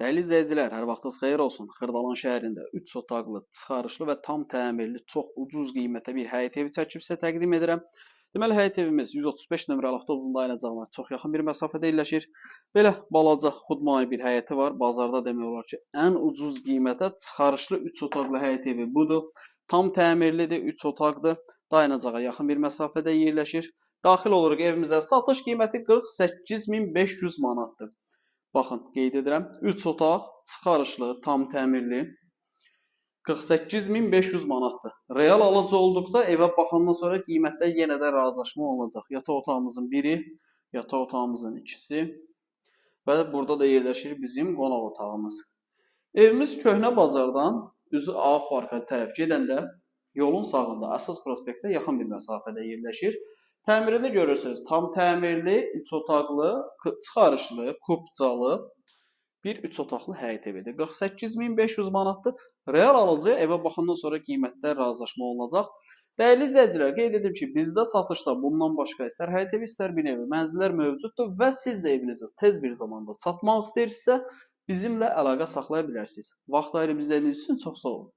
Dəyərli izləyicilər, hər vaxtınız xeyir olsun. Xırdalan şəhərində 3 otaqlı, çıxarışlı və tam təmirli, çox ucuz qiymətə bir həyət evi çəkib sizə təqdim edirəm. Deməli, həyət evimiz 135 nömrəli avtobusun dayanacağına çox yaxın bir məsafədə yerləşir. Belə balaca xudmani bir həyəti var. Bazarda demək olar ki, ən ucuz qiymətə çıxarışlı 3 otaqlı həyət evi budur. Tam təmirlidir, 3 otaqdır. Dayanacağa yaxın bir məsafədə yerləşir. Daxil oluruq evimizə. Satış qiyməti 48500 manatdır. Baxın, qeyd edirəm. 3 otaq, çıxarışlı, tam təmirli 48500 manatdır. Real alıcı olduqda evə baxandan sonra qiymətdə yenə də razılaşma olacaq. Yataq otağımızın biri, yataq otağımızın ikisi və burada da yerləşir bizim qonaq otağımız. Evimiz Köhnə bazardan üzü A parka tərəf gedəndə yolun sağında Əsas prospektə yaxın bir məsafədə yerləşir. Təmirini görürsünüz. Tam təmirli, 3 otaqlı, çıxarışlı, kubcalı bir 3 otaqlı həyət evidir. 48500 manatdır. Real alıcıya evə baxandan sonra qiymətdə razılaşma olunacaq. Dəyərli izləyicilər, qeyd edim ki, bizdə satışda bundan başqa istər həyət evi, istər bir evi, mənzillər mövcuddur və siz də evinizi tez bir zamanda satmaq istəyirsinizsə, bizimlə əlaqə saxlaya bilərsiniz. Vaxt ayırıb izlədiyiniz üçün çox sağ olun.